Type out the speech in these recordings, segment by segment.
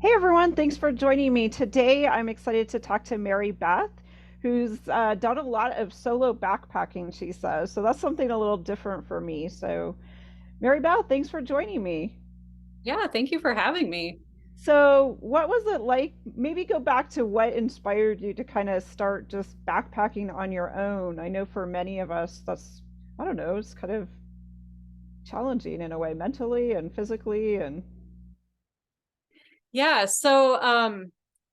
Hey everyone, thanks for joining me. Today I'm excited to talk to Marybeth, who's done a lot of solo backpacking, she says. So that's something a little different for me. So, Marybeth, thanks for joining me. Yeah, thank you for having me. So, what was it like? Maybe go back to what inspired you to kind of start just backpacking on your own. I know for many of us, I don't know, it's kind of challenging in a way, mentally and physically. And Yeah, so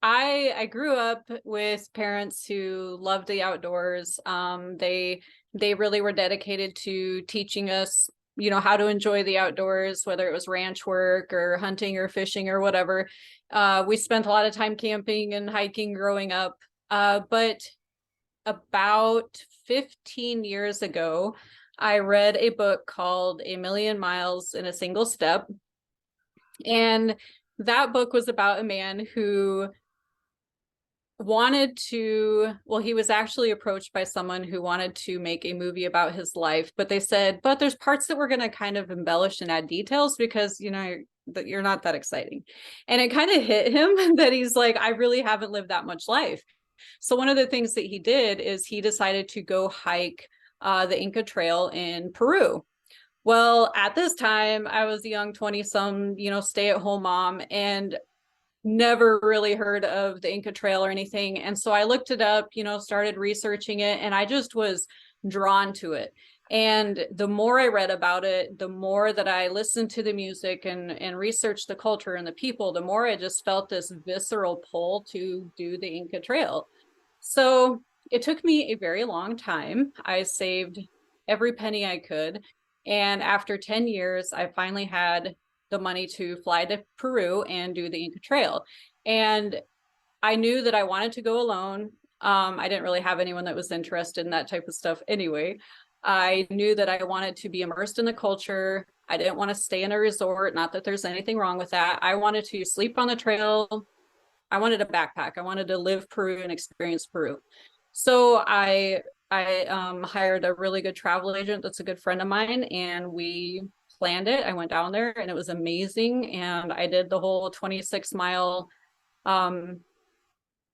I grew up with parents who loved the outdoors. They really were dedicated to teaching us, how to enjoy the outdoors, whether it was ranch work or hunting or fishing or whatever. We spent a lot of time camping and hiking growing up. But about 15 years ago, I read a book called A Million Miles in a Single Step. And that book was about a man who he was actually approached by someone who wanted to make a movie about his life, but they said, but there's parts that we're going to kind of embellish and add details because, that you're not that exciting. And it kind of hit him that he's like, I really haven't lived that much life. So one of the things that he did is he decided to go hike the Inca Trail in Peru. Well, at this time, I was a young 20 some, stay at home mom and never really heard of the Inca Trail or anything. And so I looked it up, started researching it, and I just was drawn to it. And the more I read about it, the more that I listened to the music and researched the culture and the people, the more I just felt this visceral pull to do the Inca Trail. So it took me a very long time. I saved every penny I could. And after 10 years, I finally had the money to fly to Peru and do the Inca Trail. And I knew that I wanted to go alone. I didn't really have anyone that was interested in that type of stuff anyway. I knew that I wanted to be immersed in the culture. I didn't want to stay in a resort, not that there's anything wrong with that. I wanted to sleep on the trail. I wanted a backpack. I wanted to live Peru and experience Peru. So I hired a really good travel agent that's a good friend of mine, and we planned it. I went down there and it was amazing. And I did the whole 26-mile um,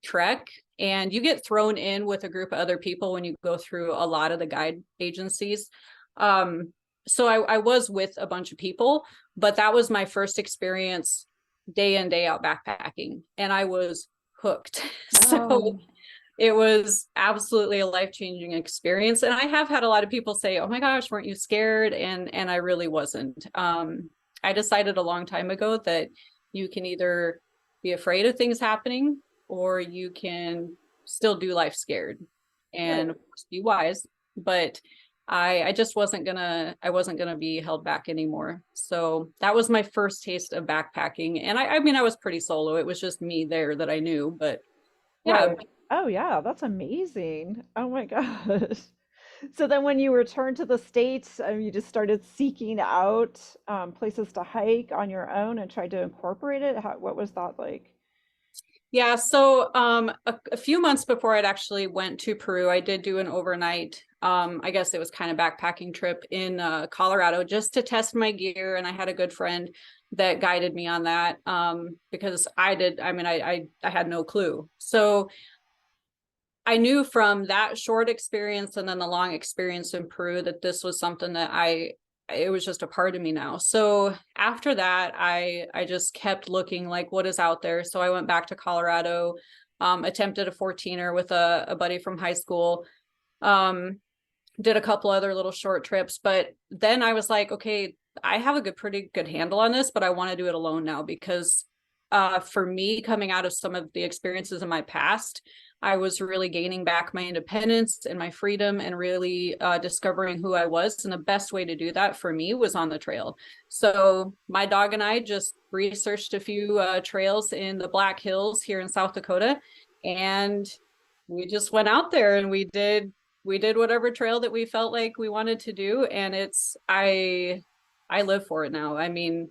trek. And you get thrown in with a group of other people when you go through a lot of the guide agencies. So I was with a bunch of people, but that was my first experience day in, day out backpacking. And I was hooked. So oh, it was absolutely a life-changing experience. And I have had a lot of people say, oh my gosh, weren't you scared? And I really wasn't. I decided a long time ago that you can either be afraid of things happening or you can still do life scared and right. of course be wise. But I just wasn't gonna be held back anymore. So that was my first taste of backpacking. And I mean I was pretty solo. It was just me there that I knew, but yeah. Right. Oh, yeah, that's amazing. Oh my gosh. So then when you returned to the States, you just started seeking out places to hike on your own and tried to incorporate it. What was that like? Yeah, so a few months before I'd actually went to Peru, I did do an overnight, I guess it was kind of backpacking trip in Colorado just to test my gear. And I had a good friend that guided me on that because I had no clue. So I knew from that short experience and then the long experience in Peru that this was something that it was just a part of me now. So after that, I just kept looking like what is out there. So I went back to Colorado, attempted a 14er with a buddy from high school, um, did a couple other little short trips, but then I was like, okay, I have a pretty good handle on this, but I want to do it alone now because for me, coming out of some of the experiences in my past, I was really gaining back my independence and my freedom and really discovering who I was. And the best way to do that for me was on the trail. So my dog and I just researched a few trails in the Black Hills here in South Dakota. And we just went out there and we did whatever trail that we felt like we wanted to do. And I live for it now. I mean,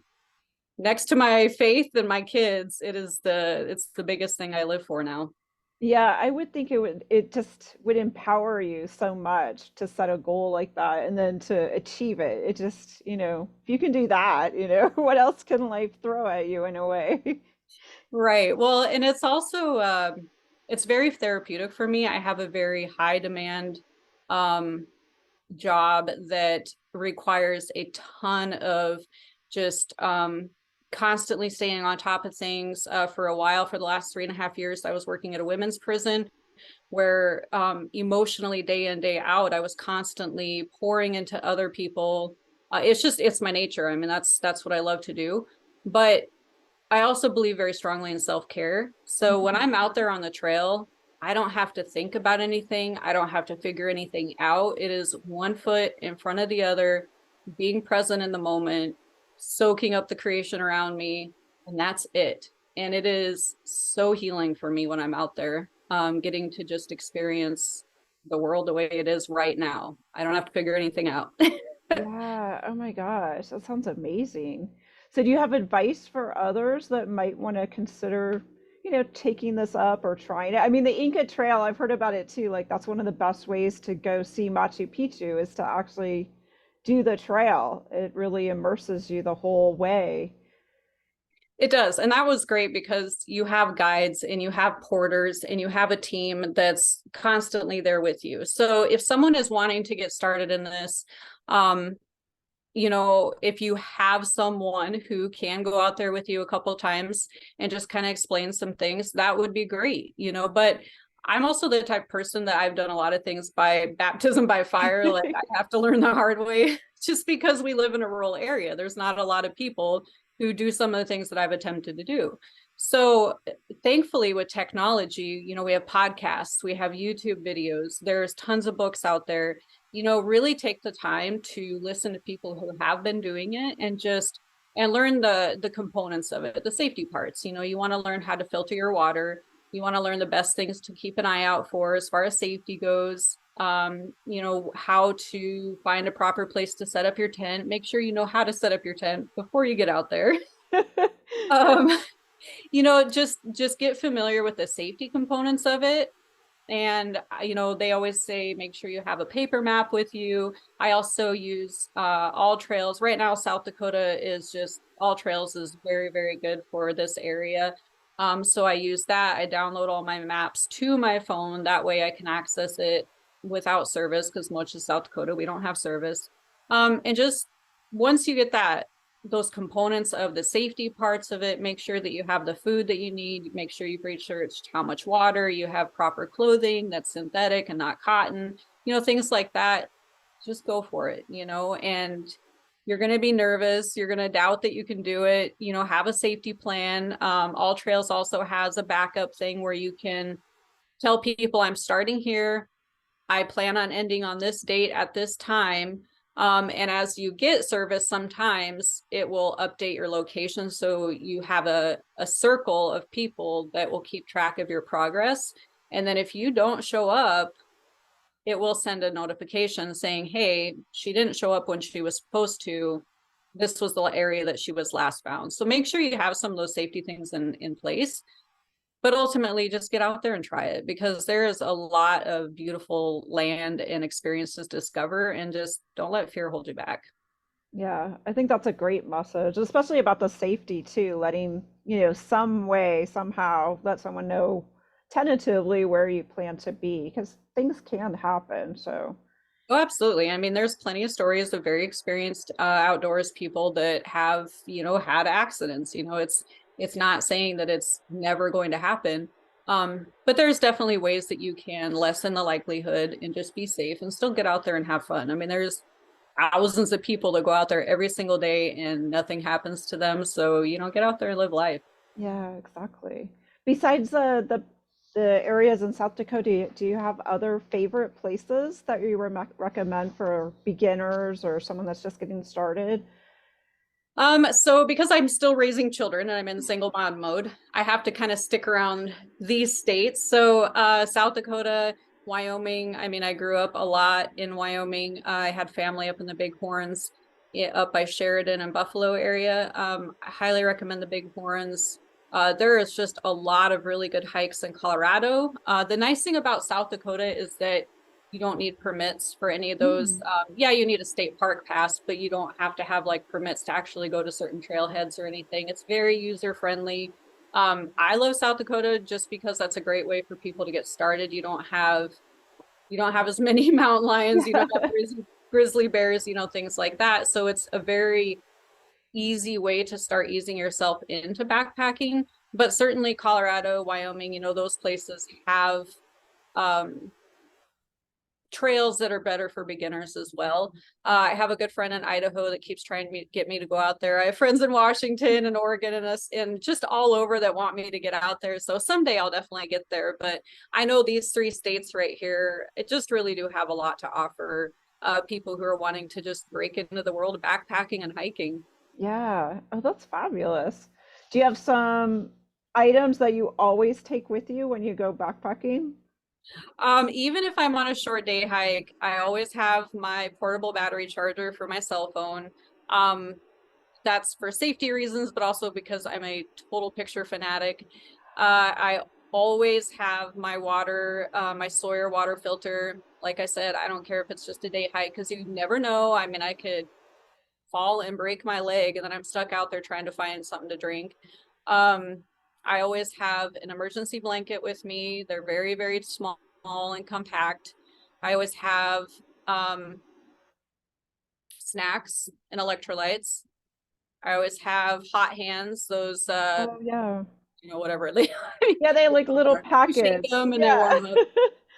next to my faith and my kids, it's the biggest thing I live for now. Yeah, I would think it just would empower you so much to set a goal like that and then to achieve it. It just, if you can do that, what else can life throw at you in a way? Right. Well, and it's also it's very therapeutic for me. I have a very high demand um job that requires a ton of just constantly staying on top of things. For a while, for the last 3.5 years, I was working at a women's prison where emotionally day in, day out, I was constantly pouring into other people. It's my nature. I mean, that's what I love to do. But I also believe very strongly in self-care. So when Mhm. I'm out there on the trail, I don't have to think about anything. I don't have to figure anything out. It is one foot in front of the other, being present in the moment, soaking up the creation around me, and that's it. And it is so healing for me when I'm out there, getting to just experience the world the way it is right now. I don't have to figure anything out. Yeah. Oh my gosh, that sounds amazing. So do you have advice for others that might want to consider, taking this up or trying it? I mean, the Inca Trail, I've heard about it too. Like that's one of the best ways to go see Machu Picchu is to actually do the trail. It really immerses you the whole way. It does. And that was great because you have guides and you have porters and you have a team that's constantly there with you. So if someone is wanting to get started in this, um, if you have someone who can go out there with you a couple of times and just kind of explain some things, that would be great. But I'm also the type of person that I've done a lot of things by baptism by fire. Like I have to learn the hard way just because we live in a rural area. There's not a lot of people who do some of the things that I've attempted to do. So thankfully with technology, we have podcasts, we have YouTube videos, there's tons of books out there. Really take the time to listen to people who have been doing it and learn the components of it, the safety parts. You want to learn how to filter your water. You want to learn the best things to keep an eye out for as far as safety goes. How to find a proper place to set up your tent. Make sure you know how to set up your tent before you get out there. Um, just get familiar with the safety components of it. And they always say make sure you have a paper map with you. I also use All Trails. Right now South Dakota is just All Trails is very, very good for this area. So I use that. I download all my maps to my phone. That way I can access it without service, because much of South Dakota we don't have service. And just once you get those components of the safety parts of it, make sure that you have the food that you need, make sure you've researched how much water, you have proper clothing that's synthetic and not cotton, things like that. Just go for it, and you're going to be nervous, you're going to doubt that you can do it, have a safety plan. All Trails also has a backup thing where you can tell people, I'm starting here, I plan on ending on this date at this time. And as you get service, sometimes it will update your location. So you have a circle of people that will keep track of your progress. And then if you don't show up, it will send a notification saying, hey, she didn't show up when she was supposed to. This was the area that she was last found. So make sure you have some of those safety things in place, but ultimately just get out there and try it, because there is a lot of beautiful land and experiences to discover, and just don't let fear hold you back. Yeah, I think that's a great message, especially about the safety too, letting, some way, somehow let someone know tentatively where you plan to be, because things can happen. So, Oh, absolutely. I mean, there's plenty of stories of very experienced outdoors people that have, had accidents. It's not saying that it's never going to happen. But there's definitely ways that you can lessen the likelihood and just be safe and still get out there and have fun. I mean, there's thousands of people that go out there every single day and nothing happens to them. So, get out there and live life. yeah, exactly. Besides the areas in South Dakota, do you have other favorite places that you recommend for beginners or someone that's just getting started? So because I'm still raising children and I'm in single mom mode, I have to kind of stick around these states. So South Dakota, Wyoming. I mean, I grew up a lot in Wyoming. I had family up in the Bighorns, up by Sheridan and Buffalo area. I highly recommend the Bighorns. There is just a lot of really good hikes in Colorado. The nice thing about South Dakota is that you don't need permits for any of those. Mm. Yeah, you need a state park pass, but you don't have to have like permits to actually go to certain trailheads or anything. It's very user friendly. I love South Dakota just because that's a great way for people to get started. You don't have as many mountain lions, you don't have Yeah. grizzly bears, things like that. So it's a very easy way to start easing yourself into backpacking. But certainly Colorado, Wyoming, those places have um, trails that are better for beginners as well. I have a good friend in Idaho that keeps trying to get me to go out there. I have friends in Washington and Oregon and us and just all over that want me to get out there. So someday I'll definitely get there. But I know these three states right here, it just really do have a lot to offer people who are wanting to just break into the world of backpacking and hiking. Yeah. Oh, that's fabulous. Do you have some items that you always take with you when you go backpacking? Even if I'm on a short day hike, I always have my portable battery charger for my cell phone. Um, that's for safety reasons, but also because I'm a total picture fanatic. I always have my water, my Sawyer water filter. Like I said, I don't care if it's just a day hike because you never know. I mean, I could fall and break my leg, and then I'm stuck out there trying to find something to drink. Um, I always have an emergency blanket with me. They're very, very small and compact. I always have um, snacks and electrolytes. I always have hot hands, those Oh, yeah. whatever they Yeah, they like little are. You shake package. them and they Yeah. warm up.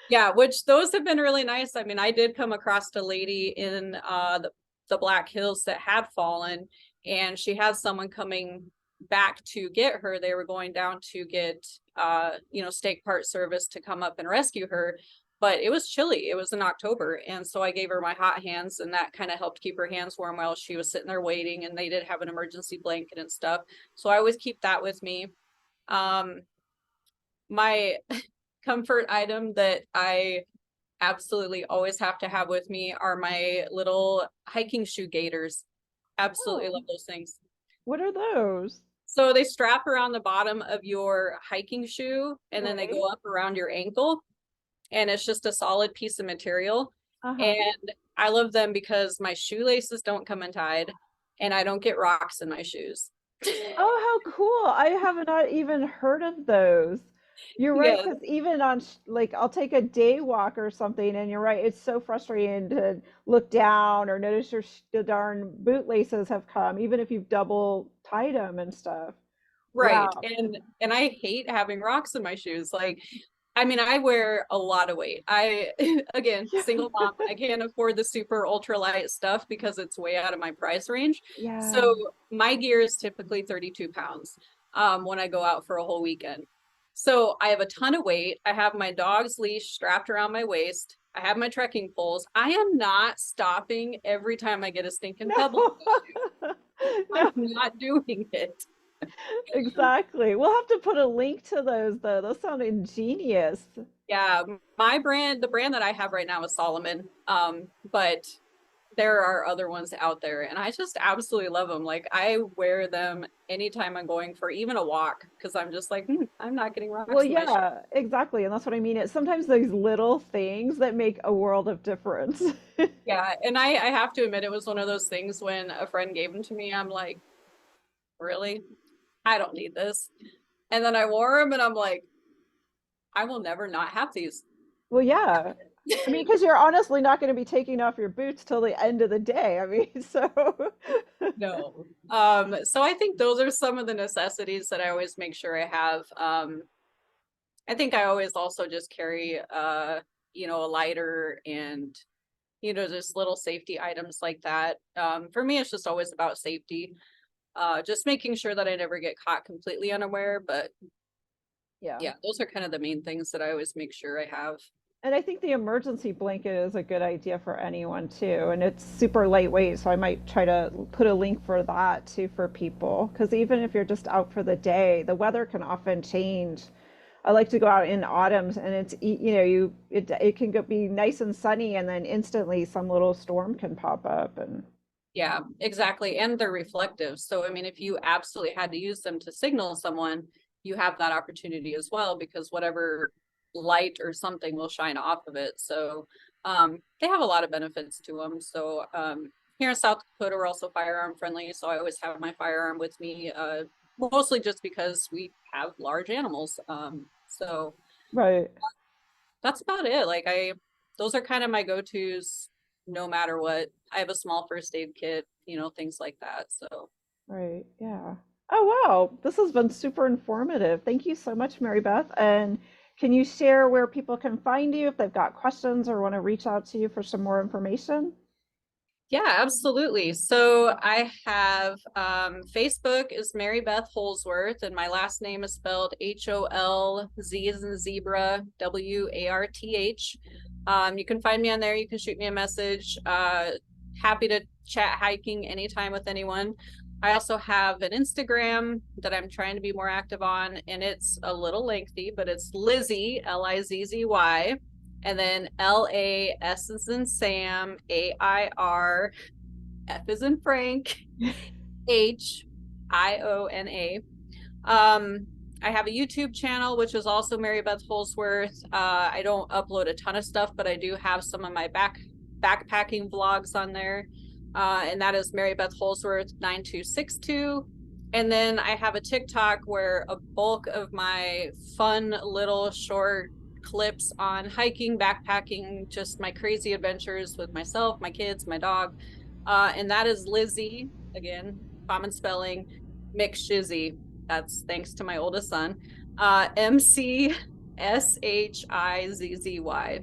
Yeah, which those have been really nice. I mean, I did come across a lady in the Black Hills that had fallen, and she had someone coming back to get her. They were going down to get stake part service to come up and rescue her. But it was chilly. It was in October. And so I gave her my hot hands, and that kind of helped keep her hands warm while she was sitting there waiting. And they did have an emergency blanket and stuff. So I always keep that with me. Um, my comfort item that I absolutely always have to have with me are my little hiking shoe gaiters. Absolutely Oh, love those things. what are those? So they strap around the bottom of your hiking shoe and then they Right. go up around your ankle, and it's just a solid piece of material. Uh-huh. And I love them because my shoelaces don't come untied and I don't get rocks in my shoes. Oh, how cool. I have not even heard of those. You're right, Yes, because even on like I'll take a day walk or something, and you're right, it's so frustrating to look down or notice the darn bootlaces have come, even if you've double tied them and stuff. right. Wow. And I hate having rocks in my shoes. Like, I mean, I wear a lot of weight. I, again, Yeah. single mom, I can't afford the super ultra light stuff because it's way out of my price range. Yeah. So my gear is typically 32 pounds when I go out for a whole weekend. So I have a ton of weight. I have my dog's leash strapped around my waist. I have my trekking poles. I am not stopping every time I get a stinking pebble No. in my shoe. I'm No, not doing it. exactly. We'll have to put a link to those though. Those sound ingenious. Yeah, the brand that I have right now is Solomon. But there are other ones out there and I just absolutely love them. Like I wear them anytime I'm going for even a walk because I'm just like, I'm not getting Well, rocks in my shoe. yeah, exactly. And that's what I mean. It's sometimes these little things that make a world of difference. Yeah, and I have to admit it was one of those things when a friend gave them to me, I'm like, really? I don't need this. And then I wore them and I'm like, I will never not have these. Well, yeah. I mean, because you're honestly not going to be taking off your boots till the end of the day. I mean, so No. So I think those are some of the necessities that I always make sure I have. I think I always also just carry a lighter and just little safety items like that. For me it's just always about safety. Just making sure that I never get caught completely unaware, but yeah. yeah, those are kind of the main things that I always make sure I have. And I think the emergency blanket is a good idea for anyone too. And it's super lightweight, so I might try to put a link for that too for people. Because even if you're just out for the day, the weather can often change. I like to go out in autumns, and it's it can be nice and sunny, and then instantly some little storm can pop up. And Yeah, exactly. And they're reflective. So, I mean, if you absolutely had to use them to signal someone, you have that opportunity as well because whatever light or something will shine off of it. So, they have a lot of benefits to them. So, here in South Dakota, we're also firearm friendly. So, I always have my firearm with me, mostly just because we have large animals. So, Right. that's about it. Those are kind of my go-tos no matter what. I have a small first aid kit, things like that. So, Right. Yeah. Oh, wow. This has been super informative. Thank you so much, Mary Beth. And can you share where people can find you if they've got questions or want to reach out to you for some more information? yeah, absolutely. So I have Facebook is Mary Beth Holsworth, and my last name is spelled Holz as in zebra, Warth. You can find me on there. You can shoot me a message. Happy to chat hiking anytime with anyone. I also have an Instagram that I'm trying to be more active on, and it's a little lengthy, but it's Lizzy, Lizzy, and then LAS is in Sam, AIR, F is in Frank, HIONA. Um, I have a YouTube channel, which is also Mary Beth Holsworth. I don't upload a ton of stuff, but I do have some of my backpacking vlogs on there. And that is Mary Beth Holsworth 9262. And then I have a TikTok where a bulk of my fun little short clips on hiking, backpacking, just my crazy adventures with myself, my kids, my dog. And that is Lizzy, again, common spelling, McShizzy. That's thanks to my oldest son. McShizzy.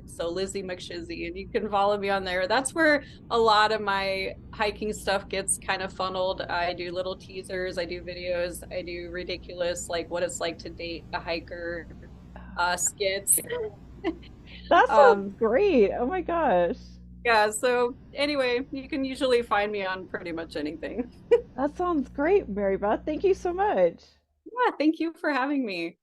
So Lizzy McShizzy. And you can follow me on there. That's where a lot of my hiking stuff gets kind of funneled. I do little teasers, I do videos, I do ridiculous, like what it's like to date a hiker, skits. That sounds um, great. Oh my gosh. yeah, so anyway, you can usually find me on pretty much anything. That sounds great, Mary Beth. Thank you so much. Yeah, thank you for having me.